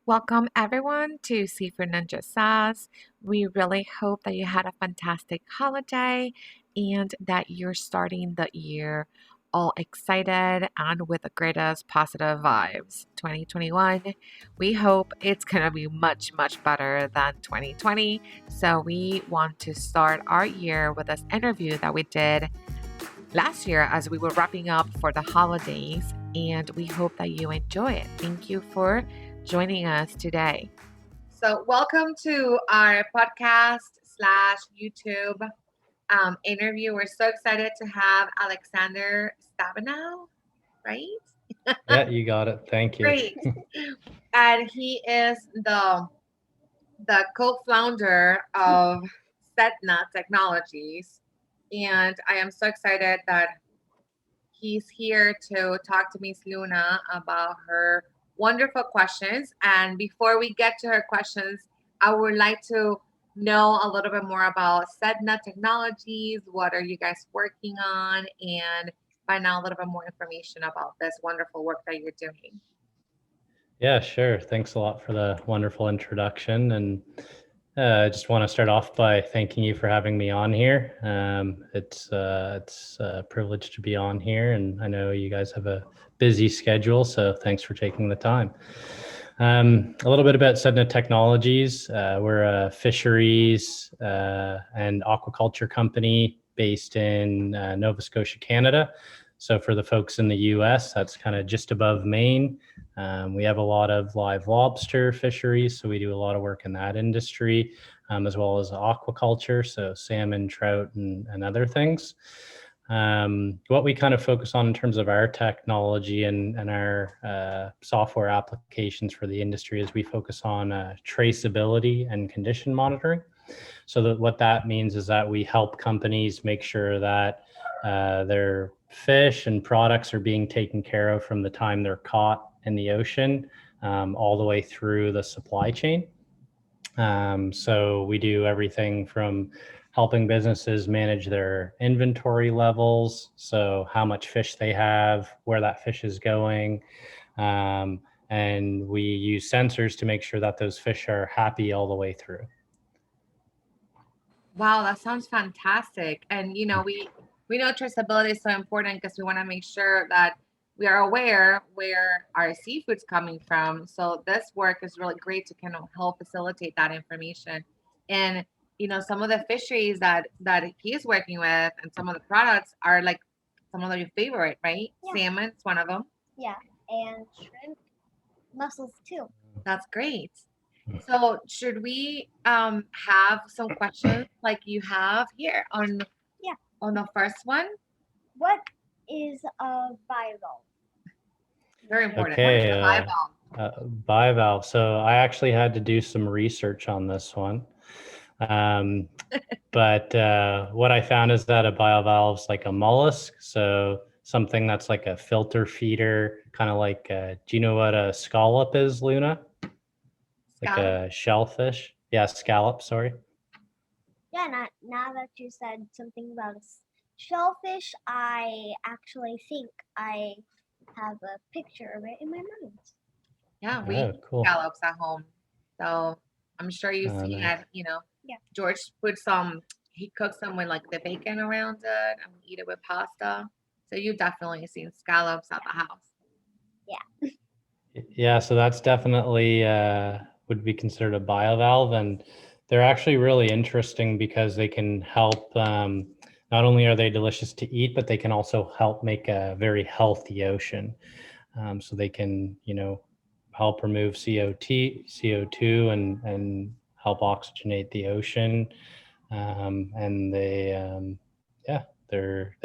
Welcome everyone to Seafood and Sauce. We really hope that you had a fantastic holiday and that you're starting the year all excited and with the greatest positive vibes. 2021, we hope it's going to be much, much better than 2020. So we want to start our year with this interview that we did last year as we were wrapping up for the holidays, and we hope that you enjoy it. Thank you for joining us today. So, welcome to our podcast slash YouTube interview. We're so excited to have Aleksandr Stabenow, right? Yeah, you got it. Thank you. Great. And he is the co-founder of Sedna Technologies. And I am so excited that he's here to talk to Miss Luna about her wonderful questions. And before we get to her questions, I would like to know a little bit more about Sedna Technologies. What are you guys working on? And find out a little bit more information about this wonderful work that you're doing. Yeah, sure. Thanks a lot for the wonderful introduction. And I just want to start off by thanking you for having me on here. It's a privilege to be on here, and I know you guys have a busy schedule, so thanks for taking the time. A little bit about Sedna Technologies. We're a fisheries and aquaculture company based in Nova Scotia, Canada. So for the folks in the US, that's kind of just above Maine. We have a lot of live lobster fisheries, so we do a lot of work in that industry, as well as aquaculture, so salmon, trout, and other things. What we kind of focus on in terms of our technology and our software applications for the industry is we focus on traceability and condition monitoring. So that what that means is that we help companies make sure that their fish and products are being taken care of from the time they're caught in the ocean all the way through the supply chain. So we do everything from helping businesses manage their inventory levels, so how much fish they have, where that fish is going, and we use sensors to make sure that those fish are happy all the way through. Wow, that sounds fantastic. And we know traceability is so important because we want to make sure that we are aware where our seafood's coming from. So this work is really great to kind of help facilitate that information. And some of the fisheries that he's working with and some of the products are like some of your favorite, right? Yeah. Salmon's one of them. Yeah, and shrimp, mussels too. That's great. So should we have some questions like you have here on the first one? What is a bivalve? Very important. Okay, What is a bivalve? bivalve. So I actually had to do some research on this one. But what I found is that a bivalve is like a mollusk. So something that's like a filter feeder, kind of like, do you know what a scallop is, Luna? Like a shellfish. Yeah, scallop, sorry. Yeah, now that you said something about a shellfish, I actually think I have a picture of it in my mind. Yeah, we eat scallops at home. So I'm sure you've seen it, Yeah. George he cooks them with like the bacon around it and we eat it with pasta. So you've definitely seen scallops at the house. Yeah. Yeah, so that's definitely would be considered a biovalve, and they're actually really interesting because they can help. Not only are they delicious to eat, but they can also help make a very healthy ocean. So they can, help remove CO2, and help oxygenate the ocean. And they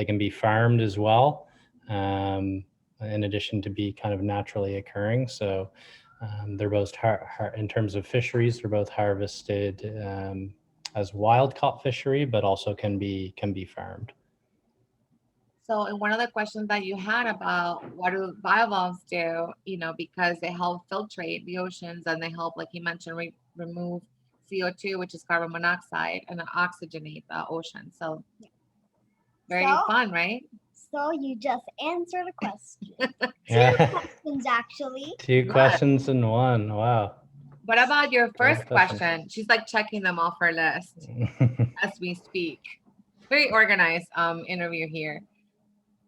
can be farmed as well. In addition to be kind of naturally occurring. So they're both in terms of fisheries, they're both harvested as wild caught fishery, but also can be farmed. So, in one of the questions that you had about what do bivalves do, because they help filtrate the oceans and they help, like you mentioned, remove CO2, which is carbon monoxide, and oxygenate the ocean. So, very fun, right? So you just answered a question. Two questions, actually. Two questions in one. Wow. What about your first definitely. question? She's like checking them off her list as we speak. Very organized interview here.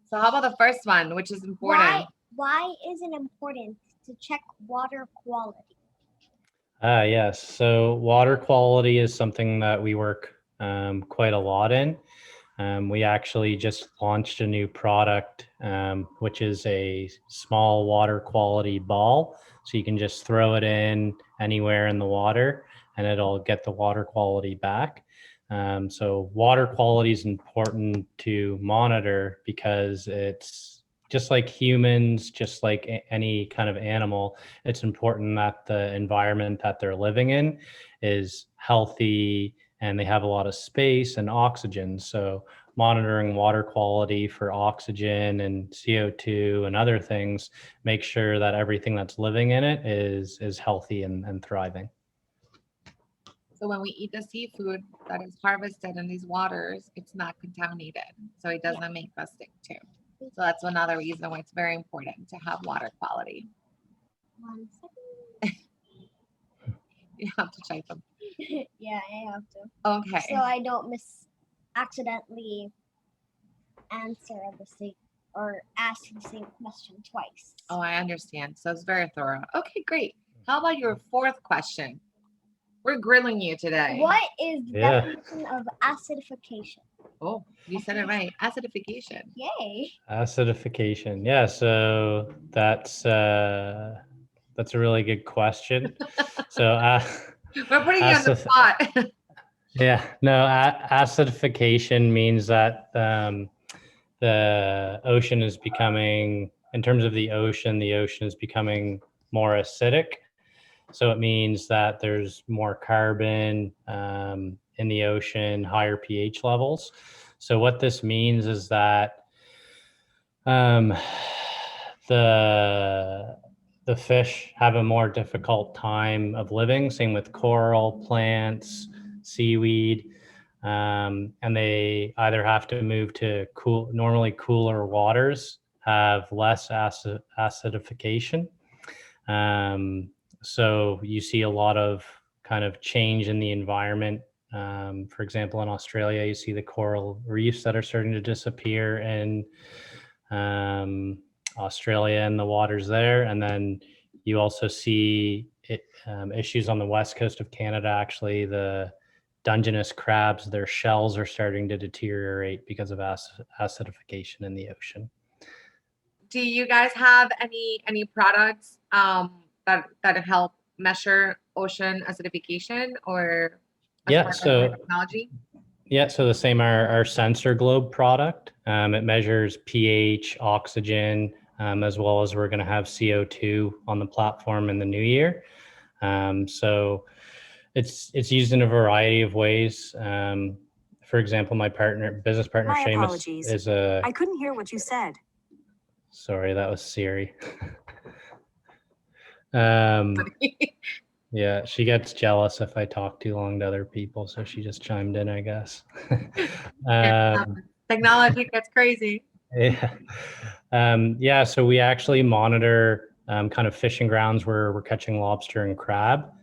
So how about the first one, which is important? Why is it important to check water quality? Yes, so water quality is something that we work quite a lot in. We actually just launched a new product, which is a small water quality ball. So you can just throw it in anywhere in the water and it'll get the water quality back. So water quality is important to monitor because it's just like humans, just like any kind of animal, it's important that the environment that they're living in is healthy and they have a lot of space and oxygen. So monitoring water quality for oxygen and CO2 and other things, make sure that everything that's living in it is healthy and thriving. So when we eat the seafood that is harvested in these waters, it's not contaminated. So it doesn't make us sick too. So that's another reason why it's very important to have water quality. 1 second. You have to check them. Yeah, I have to. Okay. So I don't accidentally answer the same or ask the same question twice. Oh, I understand. So it's very thorough. Okay, great. How about your fourth question? We're grilling you today. What is the definition of acidification? Oh, you said it right. Acidification. Yay. Acidification. Yeah, so that's a really good question. So we're putting you on the spot. Yeah, no, acidification means that the ocean is becoming, in terms of the ocean is becoming more acidic. So it means that there's more carbon in the ocean, higher pH levels. So what this means is that the fish have a more difficult time of living. Same with coral, plants, seaweed, and they either have to move to normally cooler waters, have less acidification. So you see a lot of kind of change in the environment. For example, in Australia, you see the coral reefs that are starting to disappear in Australia and the waters there. And then you also see issues on the west coast of Canada. Actually, the Dungeness crabs, their shells are starting to deteriorate because of acidification in the ocean. Do you guys have any products that help measure ocean acidification or technology? Yeah, so the same, our sensor globe product, it measures pH, oxygen, as well as we're going to have CO2 on the platform in the new year. So it's used in a variety of ways. For example, my business partner, Seamus, is a... I couldn't hear what you said. Sorry, that was Siri. Yeah, she gets jealous if I talk too long to other people, so she just chimed in, I guess. Technology gets crazy. Yeah. Yeah, so we actually monitor kind of fishing grounds where we're catching lobster and crab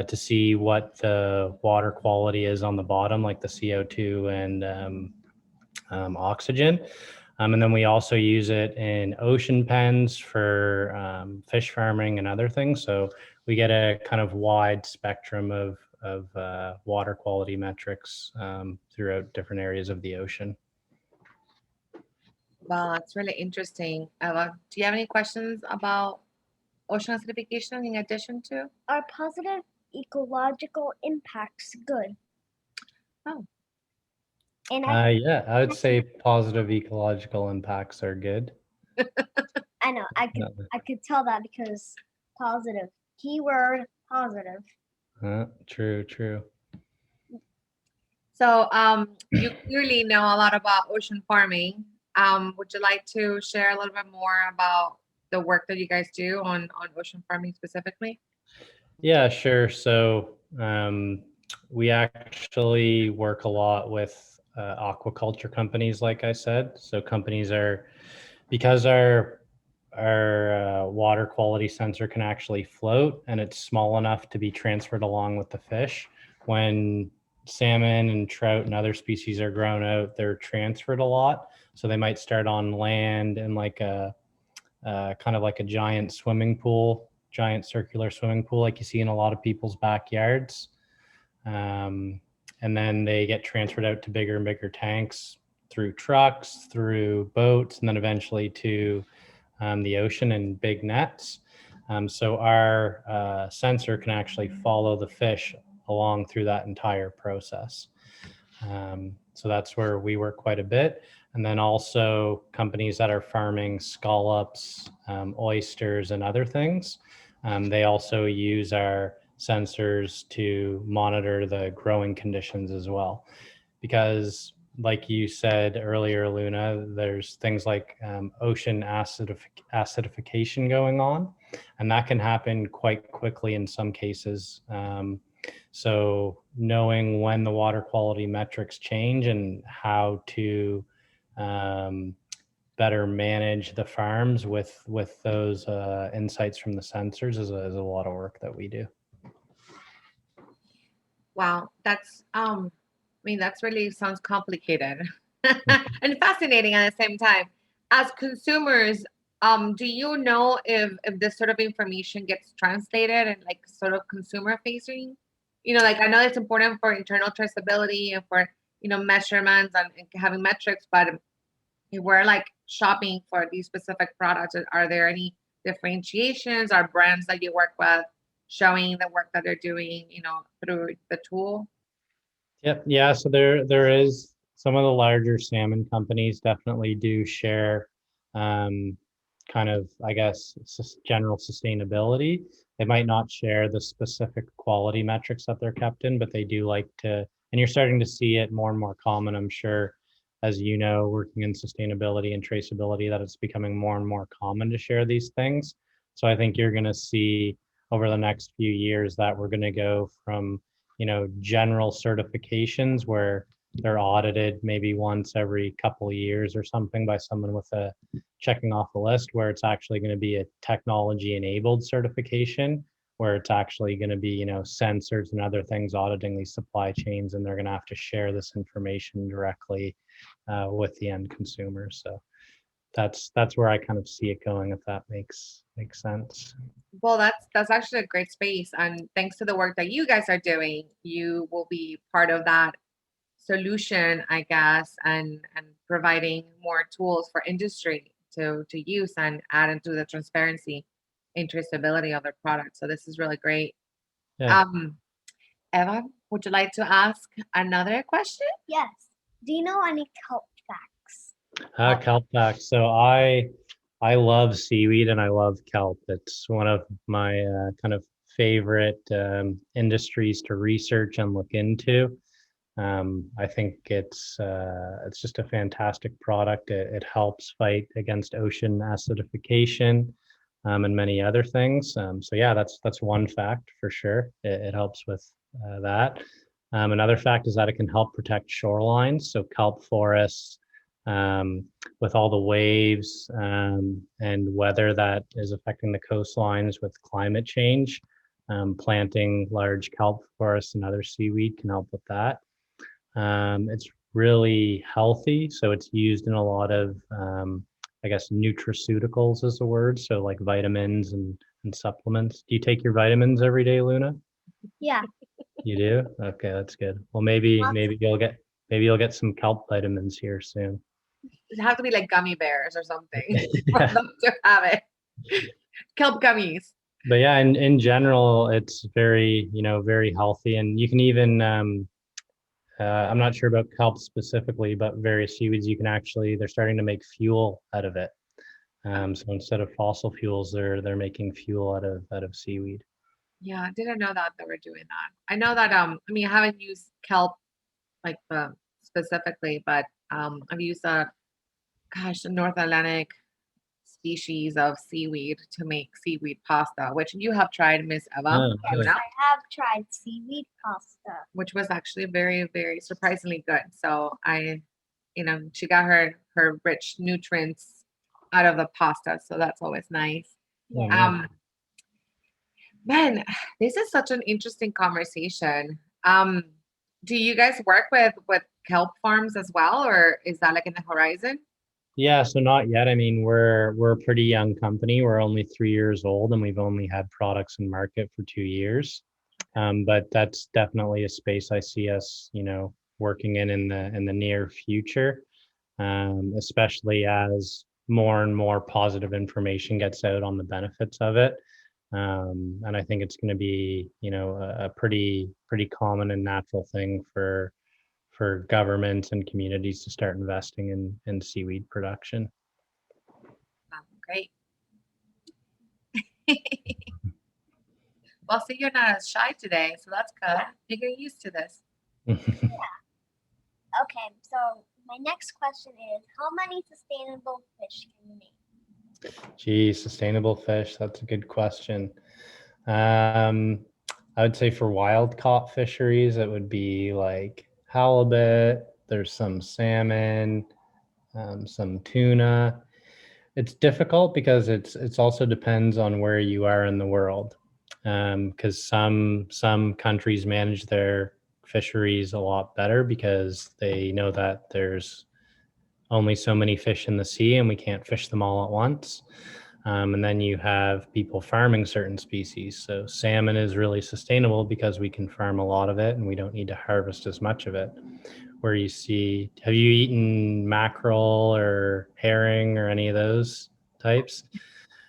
to see what the water quality is on the bottom, like the CO2 and oxygen. And then we also use it in ocean pens for fish farming and other things. So we get a kind of wide spectrum of water quality metrics throughout different areas of the ocean. Wow, that's really interesting. Ella, do you have any questions about ocean acidification in addition to? Are positive ecological impacts good? Oh. And yeah, I would say positive ecological impacts are good. I know, I could tell that because positive, keyword positive. True. So you clearly know a lot about ocean farming. Would you like to share a little bit more about the work that you guys do on ocean farming specifically? Yeah, sure. So we actually work a lot with aquaculture companies, like I said. So companies are, because our our water quality sensor can actually float, and it's small enough to be transferred along with the fish. When salmon and trout and other species are grown out, they're transferred a lot. So they might start on land in like a kind of like a giant swimming pool, giant circular swimming pool, like you see in a lot of people's backyards. And then they get transferred out to bigger and bigger tanks through trucks, through boats, and then eventually to the ocean in big nets. So our sensor can actually follow the fish along through that entire process. So that's where we work quite a bit. And then also companies that are farming scallops, oysters, and other things, they also use our sensors to monitor the growing conditions as well. Because like you said earlier, Luna, there's things like ocean acidification going on, and that can happen quite quickly in some cases. So knowing when the water quality metrics change and how to better manage the farms with those insights from the sensors is a lot of work that we do. Wow, that's I mean, that's really sounds complicated and fascinating at the same time. As consumers, do you know if this sort of information gets translated and like sort of consumer facing? You know, like I know it's important for internal traceability and for measurements and having metrics, but if we're like shopping for these specific products, are there any differentiations? Are brands that you work with showing the work that they're doing, through the tool? Yep. Yeah. So there is some of the larger salmon companies definitely do share kind of, I guess, general sustainability. They might not share the specific quality metrics that they're kept in, but they do like to, and you're starting to see it more and more common, I'm sure, as you know, working in sustainability and traceability, that it's becoming more and more common to share these things. So I think you're going to see over the next few years that we're going to go from general certifications where they're audited maybe once every couple of years or something by someone with a checking off a list, where it's actually going to be a technology enabled certification where it's actually going to be sensors and other things auditing these supply chains, and they're going to have to share this information directly with the end consumer. So that's where I kind of see it going, if that makes sense. Well, that's actually a great space, and thanks to the work that you guys are doing, you will be part of that solution, I guess, and providing more tools for industry to use and add into the transparency and traceability of their products. So this is really great. Yeah. Um, Eva, would you like to ask another question? Yes. Do you know any kelp facts? Kelp facts. So I love seaweed and I love kelp. It's one of my kind of favorite industries to research and look into. I think it's just a fantastic product. It helps fight against ocean acidification and many other things. So yeah, that's one fact for sure. It helps with that. Another fact is that it can help protect shorelines. So kelp forests, with all the waves and weather that is affecting the coastlines with climate change, planting large kelp forests and other seaweed can help with that. It's really healthy, so it's used in a lot of, I guess, nutraceuticals is the word. So like vitamins and supplements. Do you take your vitamins every day, Luna? Yeah. You do? Okay, that's good. Well, maybe you'll get some kelp vitamins here soon. It has to be like gummy bears or something for Yeah. them to have it. Kelp gummies. But yeah, in general, it's very, very healthy. And you can even, I'm not sure about kelp specifically, but various seaweeds, they're starting to make fuel out of it. So instead of fossil fuels, they're making fuel out of seaweed. Yeah, I didn't know that they were doing that. I know that I mean, I haven't used kelp like specifically, but I've used the North Atlantic species of seaweed to make seaweed pasta, which you have tried, Miss Eva, Oh, Yes, good. I have tried seaweed pasta. which was actually very, very surprisingly good. So she got her rich nutrients out of the pasta, so that's always nice. Oh, Yeah. nice. Man, this is such an interesting conversation. Um, do you guys work with kelp farms as well, or is that like in the horizon? Yeah, so not yet. I mean, we're a pretty young company. We're only 3 years old, and we've only had products in market for 2 years. But that's definitely a space I see us, working in the near future, especially as more and more positive information gets out on the benefits of it. And I think it's going to be, a pretty common and natural thing for governments and communities to start investing in seaweed production. Great. Well, see, you're not as shy today, so that's good. You're getting used to this. Okay, so my next question is, how many sustainable fish can you name? Gee, sustainable fish, that's a good question. I would say for wild caught fisheries, it would be like halibut, there's some salmon, some tuna. It's difficult because it's also depends on where you are in the world. Because some countries manage their fisheries a lot better because they know that there's only so many fish in the sea and we can't fish them all at once. And then you have people farming certain species. So salmon is really sustainable because we can farm a lot of it and we don't need to harvest as much of it. Where you see, have you eaten mackerel or herring or any of those types?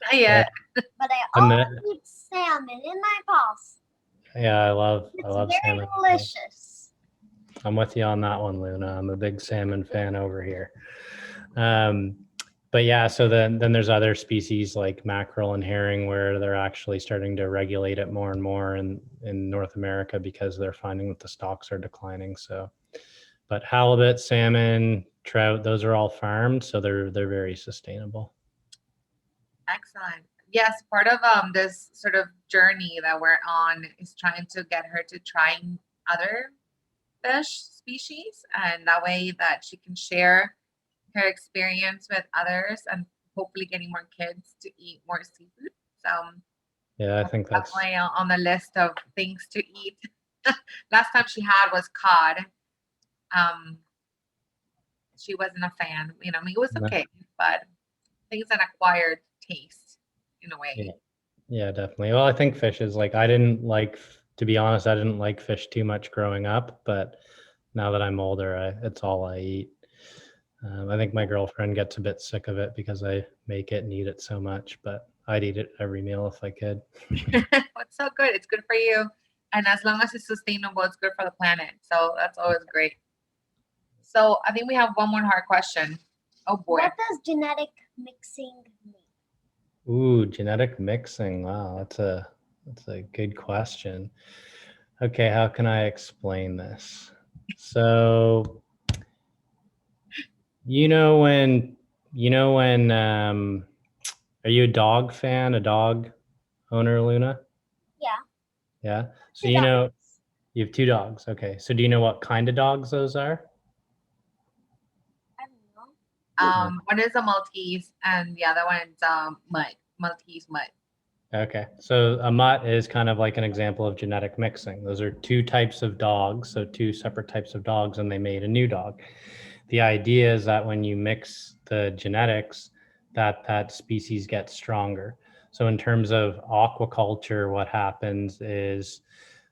Not yet. But I And always eat salmon in my pasta. yeah, I love It's very salmon. delicious. I'm with you on that one, Luna. I'm a big salmon fan over here. But yeah, so then there's other species like mackerel and herring where they're actually starting to regulate it more and more in North America because they're finding that the stocks are declining. So, but halibut, salmon, trout, those are all farmed, so they're very sustainable. Excellent. Yes, part of this sort of journey that we're on is trying to get her to try other fish species, and that way that she can share her experience with others and hopefully getting more kids to eat more seafood. So Yeah, I think that's definitely on the list of things to eat. Last time she had was cod. Um, she wasn't a fan. I mean, it was okay, but I think it's an acquired taste in a yeah, way. yeah, definitely. Well, I think fish is like I didn't like, to be honest, I didn't like fish too much growing up, but now that I'm older, it's all I eat. I think my girlfriend gets a bit sick of it because I make it and eat it so much, but I'd eat it every meal if I could. It's so good. It's good for you. And as long as it's sustainable, it's good for the planet. So that's always great. So I think we have one more hard question. Oh boy. What does genetic mixing mean? Ooh, genetic mixing. Wow, that's a good question. Okay, how can I explain this? So, when are you a dog fan, a dog owner, Luna? Yeah. Yeah. So Two dogs. you have two dogs. Okay. So do you know what kind of dogs those are? I don't know. One is a Maltese and the other one is mutt. Maltese mutt. Okay. So a mutt is kind of like an example of genetic mixing. Those are two types of dogs, so two separate types of dogs, and they made a new dog. The idea is that when you mix the genetics, that species gets stronger. So in terms of aquaculture, what happens is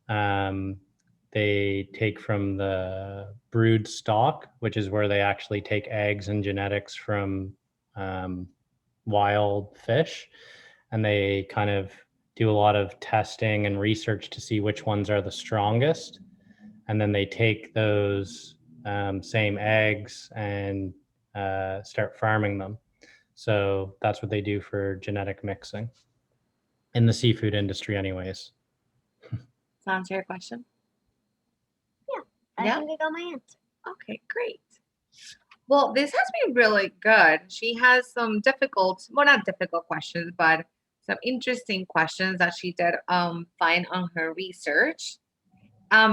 they take from the brood stock, which is where they actually take eggs and genetics from wild fish, and they kind of do a lot of testing and research to see which ones are the strongest. And then they take those same eggs and start farming them. So that's what they do for genetic mixing in the seafood industry, anyways. Sounds your question? I Yeah. think I got my answer. Okay, great. Well, this has been really good. She has some not difficult questions, but some interesting questions that she did find on her research.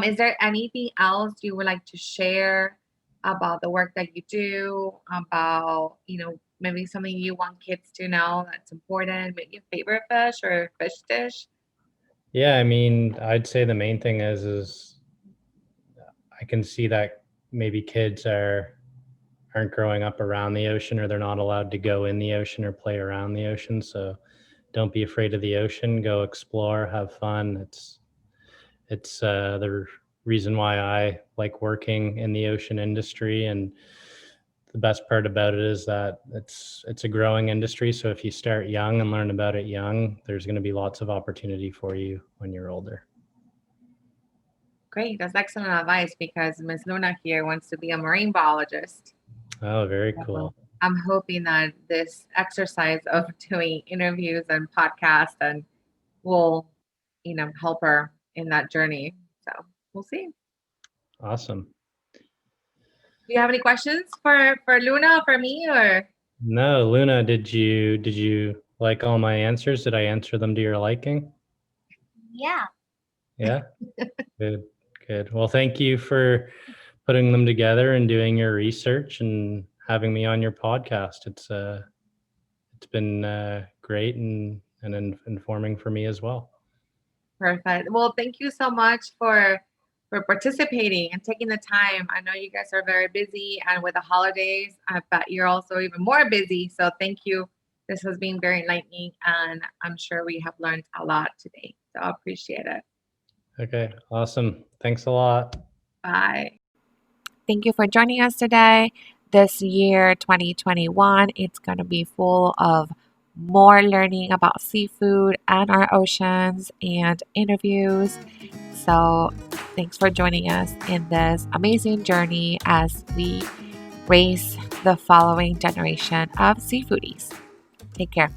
Is there anything else you would like to share about the work that you do, about, maybe something you want kids to know that's important, maybe a favorite fish or fish dish? Yeah, I mean, I'd say the main thing is I can see that maybe kids aren't growing up around the ocean, or they're not allowed to go in the ocean or play around the ocean. So don't be afraid of the ocean. Go explore, have fun. It's the reason why I like working in the ocean industry. And the best part about it is that it's a growing industry. So if you start young and learn about it young, there's going to be lots of opportunity for you when you're older. Great, that's excellent advice because Miss Luna here wants to be a marine biologist. Oh, very So cool. I'm hoping that this exercise of doing interviews and podcasts and will, help her in that journey. So we'll see. Awesome. Do you have any questions for Luna, for me, or? No, Luna, did you like all my answers? Did I answer them to your liking? Yeah. Yeah. Good. Good. Well, thank you for putting them together and doing your research and having me on your podcast. It's been great and informing for me as well. Perfect. Well, thank you so much for participating and taking the time. I know you guys are very busy, and with the holidays, I bet you're also even more busy. So thank you. This has been very enlightening, and I'm sure we have learned a lot today. So I appreciate it. Okay. Awesome. Thanks a lot. Bye. Thank you for joining us today. This year, 2021, it's going to be full of more learning about seafood and our oceans and interviews. So, thanks for joining us in this amazing journey as we raise the following generation of seafoodies. Take care.